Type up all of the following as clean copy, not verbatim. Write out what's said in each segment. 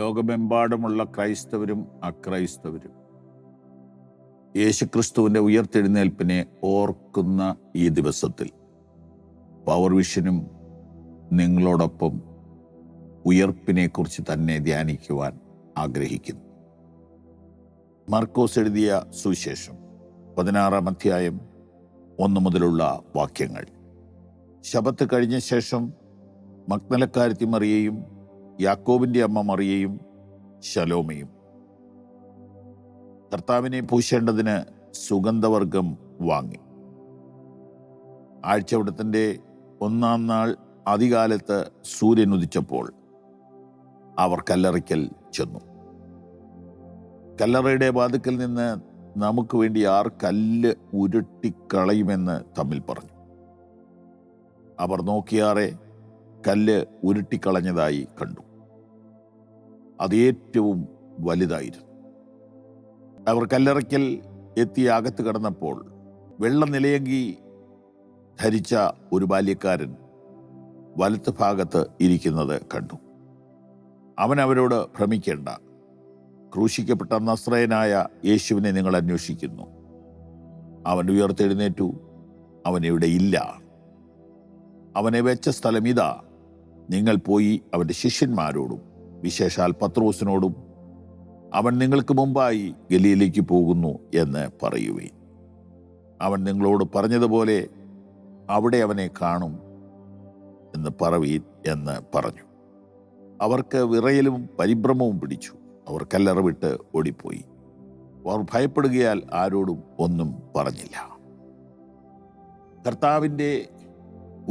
ലോകമെമ്പാടുമുള്ള ക്രൈസ്തവരും അക്രൈസ്തവരും യേശുക്രിസ്തുവിൻ്റെ ഉയർത്തെഴുന്നേൽപ്പിനെ ഓർക്കുന്ന ഈ ദിവസത്തിൽ പവർ വിഷനും നിങ്ങളോടൊപ്പം ഉയർപ്പിനെക്കുറിച്ച് തന്നെ ധ്യാനിക്കുവാൻ ആഗ്രഹിക്കുന്നു. മർക്കോസ് എഴുതിയ സുവിശേഷം 16-ാം അധ്യായം 1 മുതലുള്ള വാക്യങ്ങൾ. ശബത്ത് കഴിഞ്ഞ ശേഷം മഗ്ദലക്കാരത്തി മറിയയും യാക്കോബിൻ്റെ അമ്മ മറിയയും ശലോമയും കർത്താവിനെ പൂശേണ്ടതിന് സുഗന്ധവർഗം വാങ്ങി. ആഴ്ചവട്ടത്തിൻ്റെ 1-ാം നാൾ അതികാലത്ത് സൂര്യൻ ഉദിച്ചപ്പോൾ അവർ കല്ലറയ്ക്കൽ ചെന്നു. കല്ലറയുടെ വാതിക്കൽ നിന്ന് നമുക്ക് വേണ്ടി ആർ കല്ല് ഉരുട്ടിക്കളയുമെന്ന് തമ്മിൽ പറഞ്ഞു. അവർ നോക്കിയാറെ കല്ല് ഉരുട്ടിക്കളഞ്ഞതായി കണ്ടു. അത് ഏറ്റവും വലുതായിരുന്നു. അവർ കല്ലറയ്ക്കൽ എത്തി അകത്ത് കടന്നപ്പോൾ വെള്ള നിലയങ്കി ധരിച്ച ഒരു ബാല്യക്കാരൻ വലത്ത് ഭാഗത്ത് ഇരിക്കുന്നത് കണ്ടു. അവൻ അവരോട് ഭ്രമിക്കേണ്ട, ക്രൂശിക്കപ്പെട്ട നസ്രയനായ യേശുവിനെ നിങ്ങൾ അന്വേഷിക്കുന്നു. അവൻ ഉയർത്തെഴുന്നേറ്റു, അവൻ ഇവിടെ ഇല്ല. അവനെ വെച്ച സ്ഥലം ഇതാ. നിങ്ങൾ പോയി അവൻ്റെ ശിഷ്യന്മാരോടും വിശേഷാൽ പത്രോസിനോടും അവൻ നിങ്ങൾക്ക് മുമ്പായി ഗലീലയ്ക്ക് പോകുന്നു എന്ന് പറയുവീൻ. അവൻ നിങ്ങളോട് പറഞ്ഞതുപോലെ അവിടെ അവനെ കാണും എന്ന് പറവീൻ എന്ന് പറഞ്ഞു. അവർക്ക് വിറയലും പരിഭ്രമവും പിടിച്ചു. അവർ കല്ലറ വിട്ട് ഓടിപ്പോയി. അവർ ഭയപ്പെടുകയാൽ ആരോടും ഒന്നും പറഞ്ഞില്ല. കർത്താവിൻ്റെ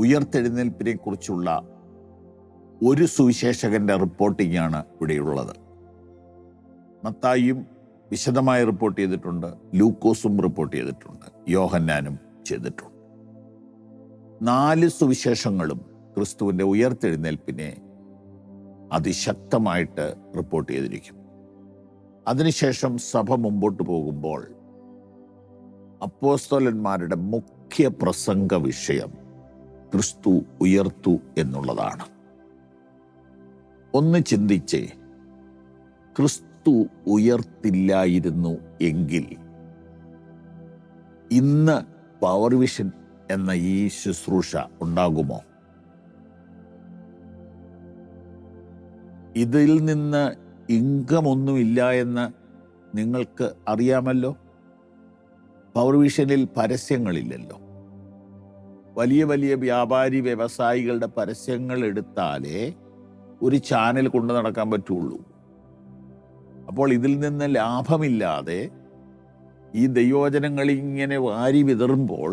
ഉയർത്തെഴുന്നേൽപ്പിനെ കുറിച്ചുള്ള ഒരു സുവിശേഷകന്റെ റിപ്പോർട്ടിംഗാണ് ഇവിടെയുള്ളത്. മത്തായിയും വിശദമായി റിപ്പോർട്ട് ചെയ്തിട്ടുണ്ട്, ലൂക്കോസും റിപ്പോർട്ട് ചെയ്തിട്ടുണ്ട്, യോഹന്നാനും ചെയ്തിട്ടുണ്ട്. 4 സുവിശേഷങ്ങളും ക്രിസ്തുവിൻ്റെ ഉയർത്തെഴുന്നേൽപ്പിനെ അതിശക്തമായിട്ട് റിപ്പോർട്ട് ചെയ്തിരിക്കും. അതിനുശേഷം സഭ മുമ്പോട്ട് പോകുമ്പോൾ അപ്പോസ്തലന്മാരുടെ മുഖ്യ പ്രസംഗ വിഷയം ക്രിസ്തു ഉയർത്തു എന്നുള്ളതാണ്. ഒന്ന് ചിന്തിച്ചേ, ക്രിസ്തു ഉയർത്തില്ലായിരുന്നു എങ്കിൽ ഇന്ന് പവർ വിഷൻ എന്ന ഈ ശുശ്രൂഷ ഉണ്ടാകുമോ? ഇതിൽ നിന്ന് ഇൻകമൊന്നുമില്ല എന്ന് നിങ്ങൾക്ക് അറിയാമല്ലോ. പവർ വിഷനിൽ പരസ്യങ്ങളില്ലല്ലോ. വലിയ വലിയ വ്യാപാരി വ്യവസായികളുടെ പരസ്യങ്ങൾ എടുത്താലേ ഒരു ചാനൽ കൊണ്ടു നടക്കാൻ പറ്റുള്ളൂ. അപ്പോൾ ഇതിൽ നിന്ന് ലാഭമില്ലാതെ ഈ ദൈവവചനങ്ങൾ ഇങ്ങനെ വാരി വിതറുമ്പോൾ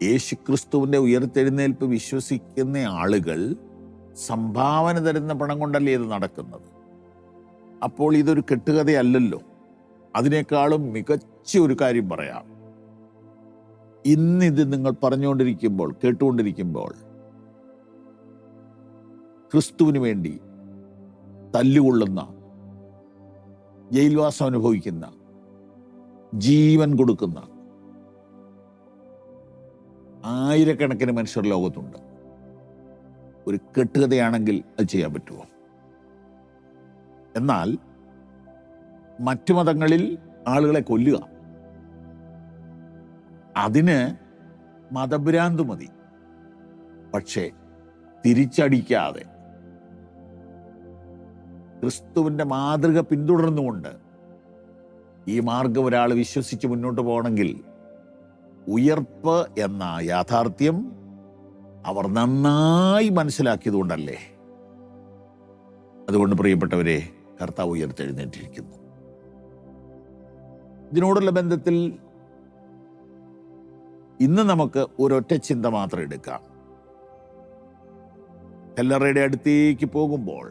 യേശുക്രിസ്തുവിൻ്റെ ഉയർത്തെഴുന്നേൽപ്പ് വിശ്വസിക്കുന്ന ആളുകൾ സംഭാവന തരുന്ന പണം കൊണ്ടല്ലേ ഇത് നടക്കുന്നത്. അപ്പോൾ ഇതൊരു കെട്ടുകഥയല്ലല്ലോ. അതിനേക്കാളും മികച്ച ഒരു കാര്യം പറയാം. ഇന്നിത് നിങ്ങൾ പറഞ്ഞുകൊണ്ടിരിക്കുമ്പോൾ, കേട്ടുകൊണ്ടിരിക്കുമ്പോൾ ക്രിസ്തുവിന് വേണ്ടി തല്ലുകൊള്ളുന്ന, ജയിൽവാസം അനുഭവിക്കുന്ന, ജീവൻ കൊടുക്കുന്ന ആയിരക്കണക്കിന് മനുഷ്യർ ലോകത്തുണ്ട്. ഒരു കെട്ടുകഥയാണെങ്കിൽ അത് ചെയ്യാൻ പറ്റുമോ? എന്നാൽ മറ്റു മതങ്ങളിൽ ആളുകളെ കൊല്ലുക, അതിന് മതഭ്രാന്ത് മതി. പക്ഷേ തിരിച്ചടിക്കാതെ ക്രിസ്തുവിൻ്റെ മാതൃക പിന്തുടർന്നുകൊണ്ട് ഈ മാർഗം ഒരാൾ വിശ്വസിച്ച് മുന്നോട്ട് പോകണമെങ്കിൽ ഉയർപ്പ് എന്ന യാഥാർത്ഥ്യം അവർ നന്നായി മനസ്സിലാക്കിയതുകൊണ്ടല്ലേ. അതുകൊണ്ട് പ്രിയപ്പെട്ടവരെ, കർത്താവ് ഉയർത്തെഴുന്നേറ്റിരിക്കുന്നു. ഇതിനോടുള്ള ബന്ധത്തിൽ ഇന്ന് നമുക്ക് ഒരൊറ്റ ചിന്ത മാത്രം എടുക്കാം. കല്ലറയുടെ അടുത്തേക്ക് പോകുമ്പോൾ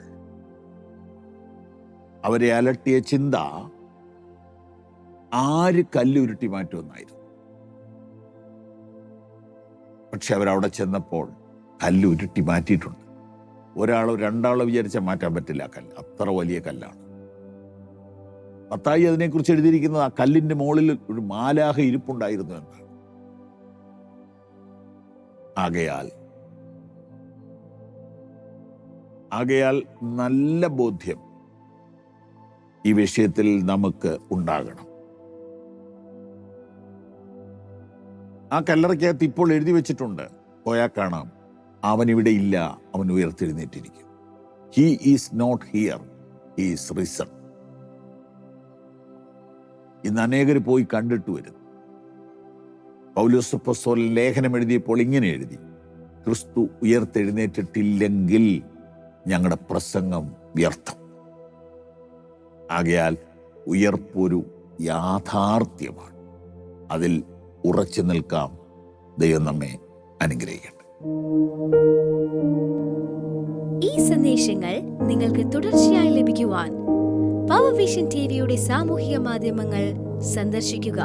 അവരെ അലട്ടിയ ചിന്ത ആര് കല്ലുരുട്ടി മാറ്റുമെന്നായിരുന്നു. പക്ഷെ അവരവിടെ ചെന്നപ്പോൾ കല്ലുരുട്ടി മാറ്റിയിട്ടുണ്ട്. ഒരാളോ രണ്ടാളോ വിചാരിച്ചാൽ മാറ്റാൻ പറ്റില്ല. കല്ല് അത്ര വലിയ കല്ലാണ്. മത്തായി അതിനെക്കുറിച്ച് എഴുതിയിരിക്കുന്നത് ആ കല്ലിൻ്റെ മുകളിൽ ഒരു മാലാഖ ഇരിപ്പുണ്ടായിരുന്നു എന്നാണ്. ആകയാൽ ആകയാൽ നല്ല ബോധ്യം ഈ വിഷയത്തിൽ നമുക്ക് ഉണ്ടാകണം. ആ കല്ലറയ്ക്കകത്ത് ഇപ്പോൾ എഴുതി വെച്ചിട്ടുണ്ട്, പോയാൽ കാണാം, അവൻ ഇവിടെ ഇല്ല, അവൻ ഉയർത്തെഴുന്നേറ്റിരിക്കും. He is not here, he is risen. ഇന്ന് അനേകർ പോയി കണ്ടിട്ട് വരുന്നു. പൗലോസ് അപ്പോസ്തലൻ ലേഖനം എഴുതിയപ്പോൾ ഇങ്ങനെ എഴുതി, ക്രിസ്തു ഉയർത്തെഴുന്നേറ്റിട്ടില്ലെങ്കിൽ ഞങ്ങളുടെ പ്രസംഗം വ്യർത്ഥം. ആകയാൽ ഉയർപ്പൊരു യാഥാർത്ഥ്യമാണ്. അതിൽ ഉറച്ചു നിൽക്കാം. ദൈവം നമ്മെ അനുഗ്രഹിക്കട്ടെ. ഈ സന്ദേശങ്ങൾ നിങ്ങൾക്ക് തുടർച്ചയായി ലഭിക്കുവാൻ പവർ വിഷൻ ടിവിയുടെ സാമൂഹിക മാധ്യമങ്ങൾ സന്ദർശിക്കുക.